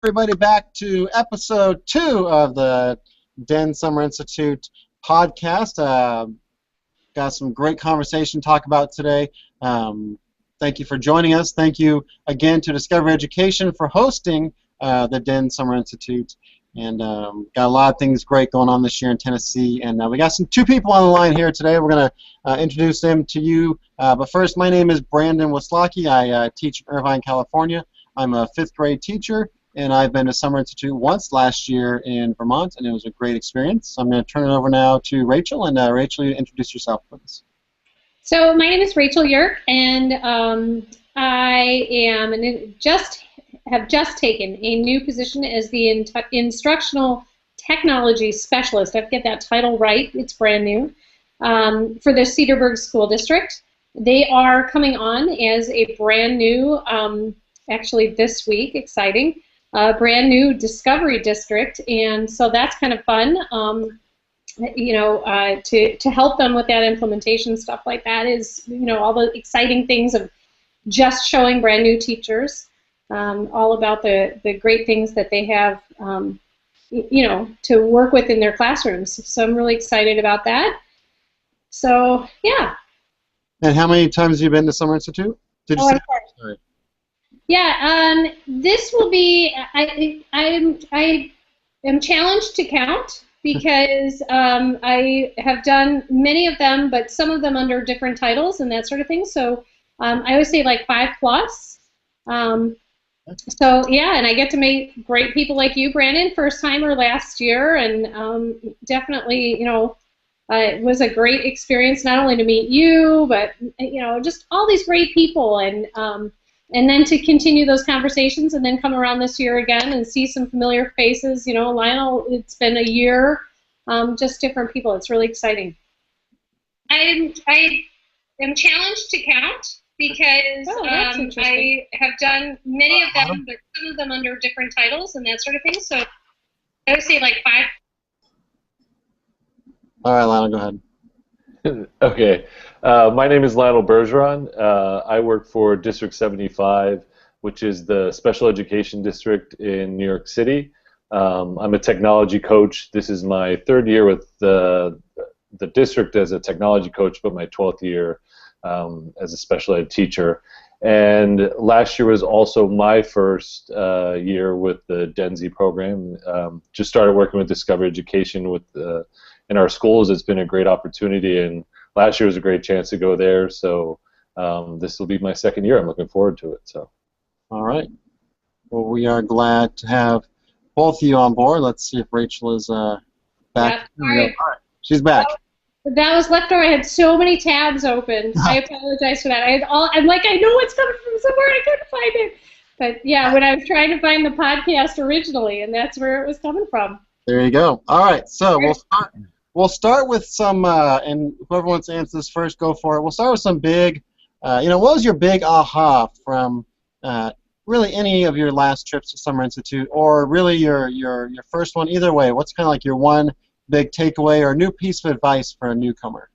Everybody back to episode 2 of the Den Summer Institute podcast. Got some great conversation to talk about today. Thank you for joining us. Thank you again to Discovery Education for hosting the Den Summer Institute. And got a lot of things great going on this year in Tennessee. And we got two people on the line here today. We're going to introduce them to you. But first, my name is Brandon Waslocki. I teach in Irvine, California. I'm a 5th grade teacher. And I've been to Summer Institute once last year in Vermont, and it was a great experience. So I'm going to turn it over now to Rachel, and Rachel, you introduce yourself, please. So my name is Rachel Yurk, and I am have just taken a new position as the instructional technology specialist. I get that title right; it's brand new for the Cedarburg School District. They are coming on as a brand new, actually this week, exciting. Brand new Discovery District, and so that's kind of fun, to help them with that implementation stuff like that is, all the exciting things of just showing brand new teachers, all about the great things that they have, to work with in their classrooms. So I'm really excited about that. So, yeah. And how many times have you been to Summer Institute? Did you say? Sorry. Yeah, this will be. I am challenged to count because I have done many of them, but some of them under different titles and that sort of thing. So I always say like 5+. So yeah, and I get to meet great people like you, Brandon, first timer last year, and definitely, it was a great experience not only to meet you, but just all these great people and then to continue those conversations and then come around this year again and see some familiar faces. Lionel, it's been a year, just different people. It's really exciting. I am challenged to count because I have done many of them, but some of them under different titles and that sort of thing. So I would say like 5. All right, Lionel, go ahead. Okay. My name is Lionel Bergeron. I work for District 75, which is the special education district in New York City. I'm a technology coach. This is my 3rd year with the district as a technology coach, but my 12th year as a special ed teacher. And last year was also my first year with the DENSI program. Just started working with Discovery Education in our schools. It's been a great opportunity, and last year was a great chance to go there. So this will be my 2nd year. I'm looking forward to it. So, all right. Well, we are glad to have both of you on board. Let's see if Rachel is back. Yeah, all right. She's back. That was left over. I had so many tabs open. I apologize for that. I'm like, I know it's coming from somewhere. I couldn't find it. But yeah, when I was trying to find the podcast originally, and that's where it was coming from. There you go. All right. So we'll start with some, and whoever wants to answer this first, go for it. We'll start with some big, what was your big aha from really any of your last trips to Summer Institute, or really your first one? Either way, what's kind of like your one big takeaway or new piece of advice for a newcomer?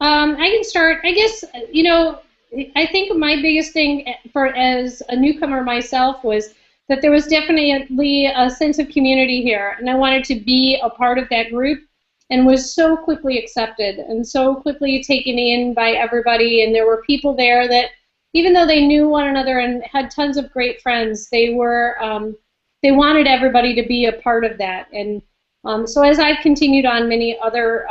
I can start. I guess, I think my biggest thing as a newcomer myself was that there was definitely a sense of community here, and I wanted to be a part of that group, and was so quickly accepted and so quickly taken in by everybody. And there were people there that, even though they knew one another and had tons of great friends, they wanted everybody to be a part of that. And so as I've continued on many other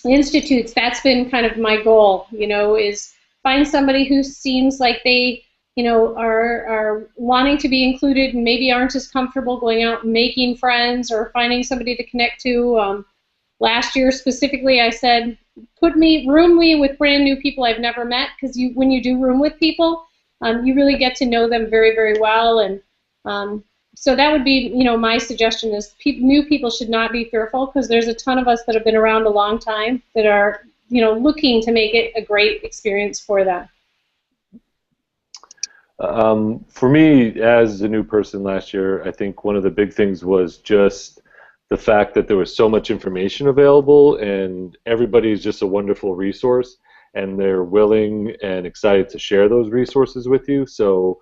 institutes, that's been kind of my goal, is find somebody who seems like they are wanting to be included and maybe aren't as comfortable going out and making friends or finding somebody to connect to. Last year specifically, I said, room me with brand new people I've never met, because when you do room with people, you really get to know them very, very well. And so that would be, my suggestion is new people should not be fearful, because there's a ton of us that have been around a long time that are, looking to make it a great experience for them. For me, as a new person last year, I think one of the big things was just the fact that there was so much information available, and everybody is just a wonderful resource, and they're willing and excited to share those resources with you. So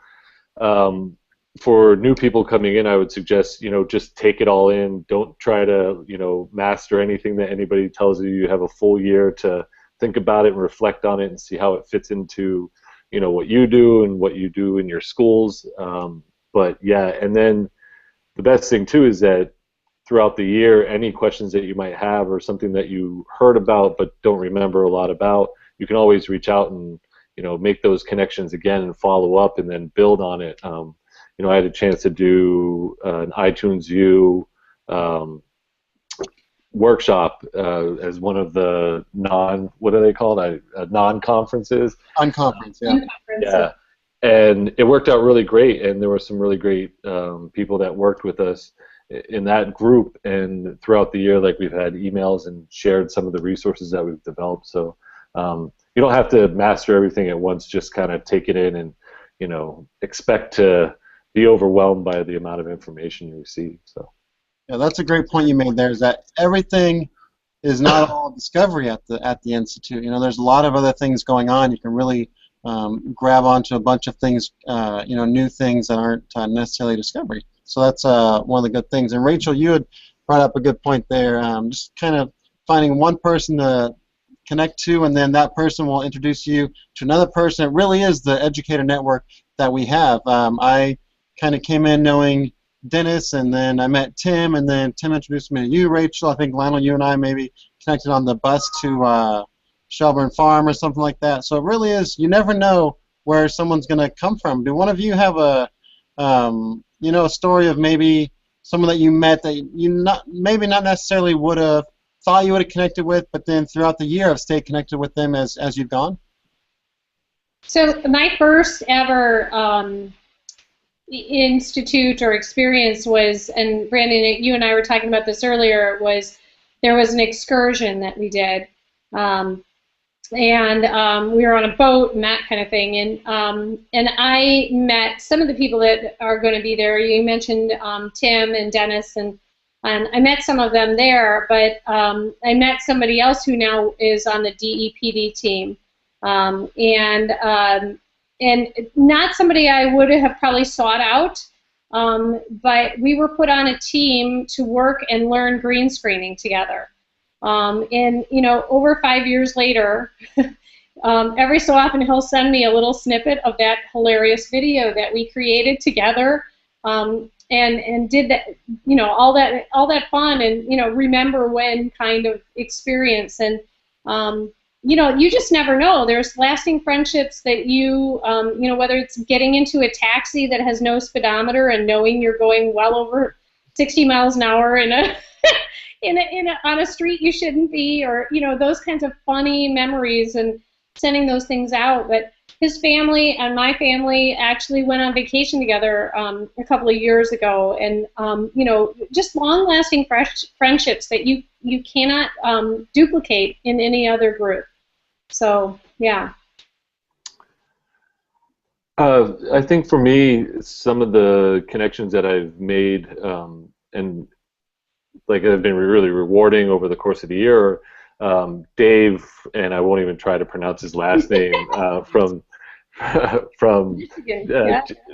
For new people coming in, I would suggest, just take it all in. Don't try to, master anything that anybody tells you. You have a full year to think about it and reflect on it and see how it fits into, what you do and what you do in your schools. But yeah, and then the best thing too is that throughout the year, any questions that you might have or something that you heard about but don't remember a lot about, you can always reach out and, make those connections again and follow up and then build on it. I had a chance to do an iTunes U workshop as one of the what are they called? Non-conferences. Unconference, yeah. Yeah. And it worked out really great, and there were some really great people that worked with us in that group, and throughout the year, we've had emails and shared some of the resources that we've developed. So you don't have to master everything at once, just kind of take it in and, expect to be overwhelmed by the amount of information you receive. So yeah, that's a great point you made there, is that everything is not all discovery at the Institute. There's a lot of other things going on. You can really grab onto a bunch of things, new things that aren't necessarily discovery. So that's one of the good things. And Rachel, you had brought up a good point there, just kind of finding one person to connect to, and then that person will introduce you to another person. It really is the educator network that we have. I kind of came in knowing Dennis, and then I met Tim, and then Tim introduced me to you, Rachel. I think, Lionel, you and I maybe connected on the bus to Shelburne Farm or something like that. So it really is, you never know where someone's going to come from. Do one of you have a story of maybe someone that you met that you maybe not necessarily would have thought you would have connected with, but then throughout the year have stayed connected with them as you've gone? So my first ever institute or experience was, and Brandon, you and I were talking about this earlier, there was an excursion that we did, and we were on a boat and that kind of thing, and I met some of the people that are going to be there. You mentioned Tim and Dennis, and I met some of them there, but I met somebody else who now is on the DEPD team, and not somebody I would have probably sought out, but we were put on a team to work and learn green screening together. And over 5 years later, every so often he'll send me a little snippet of that hilarious video that we created together, and did that, all that fun and remember when kind of experience. And you just never know. There's lasting friendships that whether it's getting into a taxi that has no speedometer and knowing you're going well over 60 miles an hour in a on a street you shouldn't be, or those kinds of funny memories, and sending those things out. But his family and my family actually went on vacation together a couple of years ago, and just long-lasting friendships that you cannot duplicate in any other group. So yeah. I think for me, some of the connections that I've made and have been really rewarding over the course of the year. Dave, and I won't even try to pronounce his last name, from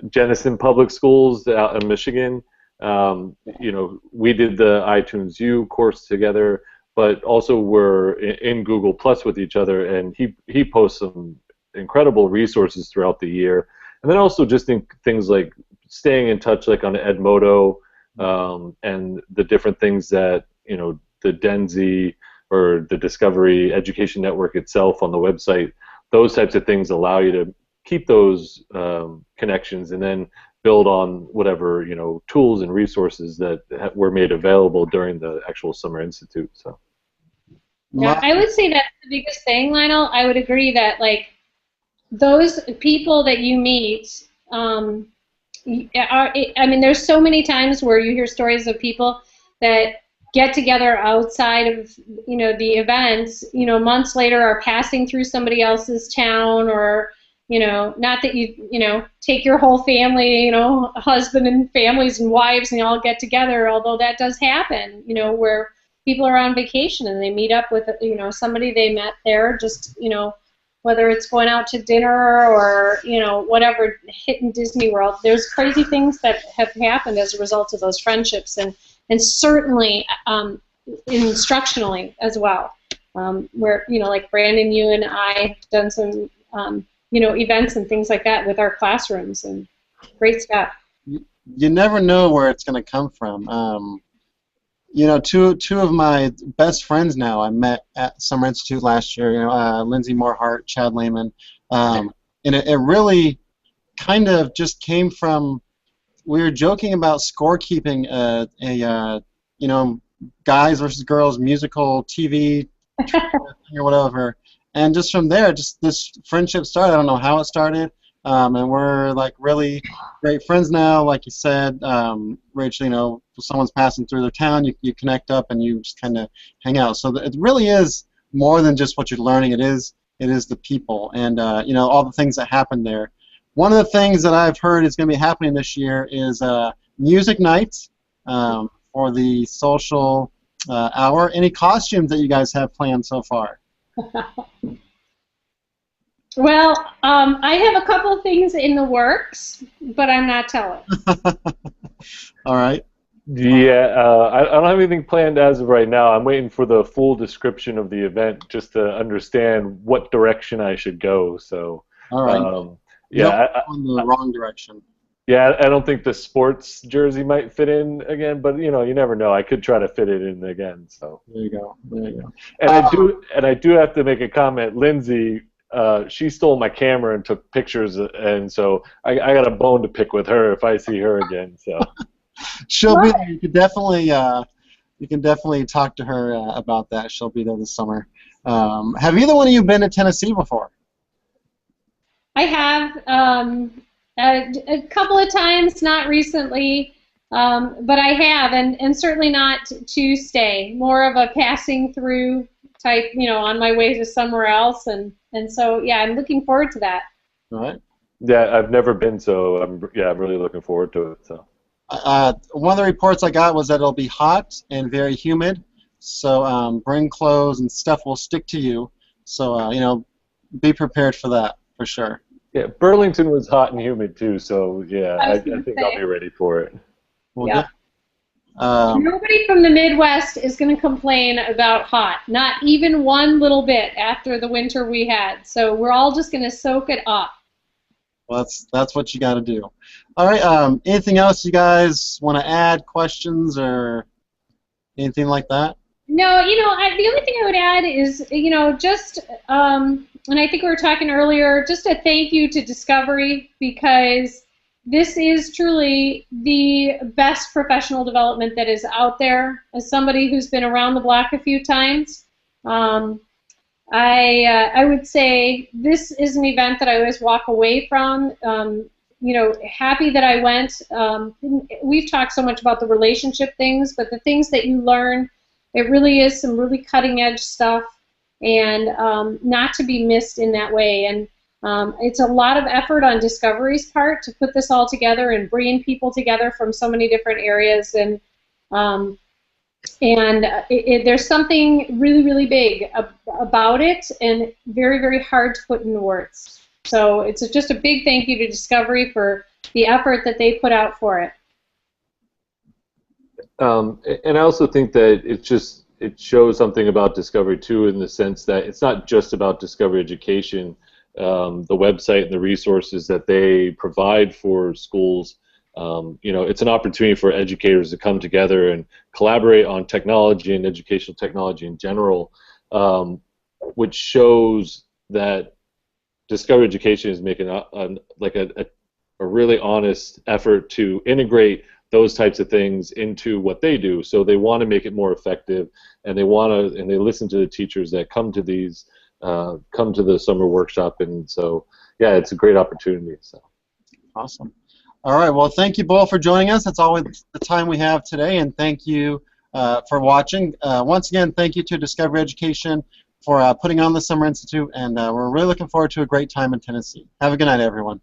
Jenison Public Schools out in Michigan. We did the iTunes U course together, but also we're in Google Plus with each other, and he posts some incredible resources throughout the year. And then also just things like staying in touch, like on Edmodo, and the different things that the DENSI or the Discovery Education Network itself on the website. Those types of things allow you to keep those connections and then build on whatever tools and resources that were made available during the actual Summer Institute. So yeah, I would say that's the biggest thing, Lionel. I would agree that those people that you meet there's so many times where you hear stories of people that get together outside of the events, months later are passing through somebody else's town, or not that you take your whole family, husband and families and wives, and you all get together, although that does happen, where people are on vacation and they meet up with somebody they met there just whether it's going out to dinner or, whatever, hitting Disney World. There's crazy things that have happened as a result of those friendships, and certainly instructionally as well, where, like Brandon, you and I have done some, events and things like that with our classrooms, and great stuff. You never know where it's going to come from. Two of my best friends now I met at Summer Institute last year. Lindsay Morehart, Chad Lehman, and it really kind of just came from, we were joking about scorekeeping guys versus girls musical TV or whatever, and just from there, just this friendship started. I don't know how it started. And we're like really great friends now. Like you said, Rachel, if someone's passing through their town, you connect up and you just kind of hang out. So it really is more than just what you're learning. It is the people and all the things that happen there. One of the things that I've heard is going to be happening this year is music nights for the social hour. Any costumes that you guys have planned so far? Well, I have a couple of things in the works, but I'm not telling. All right. Yeah, I don't have anything planned as of right now. I'm waiting for the full description of the event just to understand what direction I should go. So, all right. In the wrong direction. Yeah, I don't think the sports jersey might fit in again, but you never know. I could try to fit it in again. So there you go. And I do have to make a comment, Lindsay. She stole my camera and took pictures, and so I got a bone to pick with her if I see her again. So she'll be there. You can definitely talk to her about that. She'll be there this summer. Have either one of you been to Tennessee before? I have a couple of times, not recently, but I have, and certainly not to stay. More of a passing through type, on my way to somewhere else, and so yeah, I'm looking forward to that. All right. Yeah, I've never been, so I'm really looking forward to it. So. One of the reports I got was that it'll be hot and very humid, so bring clothes and stuff will stick to you. So be prepared for that for sure. Yeah, Burlington was hot and humid too, so yeah, I think I'll be ready for it. Well, yeah. Nobody from the Midwest is going to complain about hot, not even one little bit after the winter we had. So we're all just going to soak it up. Well, that's what you got to do. All right. Anything else you guys want to add? Questions or anything like that? No. The only thing I would add is, just and I think we were talking earlier, just a thank you to Discovery, because this is truly the best professional development that is out there. As somebody who's been around the block a few times, I would say this is an event that I always walk away from. Happy that I went. We've talked so much about the relationship things, but the things that you learn, it really is some really cutting edge stuff, and not to be missed in that way. And it's a lot of effort on Discovery's part to put this all together and bringing people together from so many different areas, and there's something really, really big about it, and very, very hard to put into words. So it's just a big thank you to Discovery for the effort that they put out for it. And I also think that it shows something about Discovery too, in the sense that it's not just about Discovery Education. The website and the resources that they provide for schools, it's an opportunity for educators to come together and collaborate on technology and educational technology in general, which shows that Discovery Education is making a really honest effort to integrate those types of things into what they do. So they want to make it more effective, and they listen to the teachers that come to these. Come to the summer workshop, and so yeah, it's a great opportunity. So awesome. All right, well, thank you both for joining us. That's always the time we have today, and thank you for watching. Once again, thank you to Discovery Education for putting on the Summer Institute, and we're really looking forward to a great time in Tennessee. Have a good night, everyone.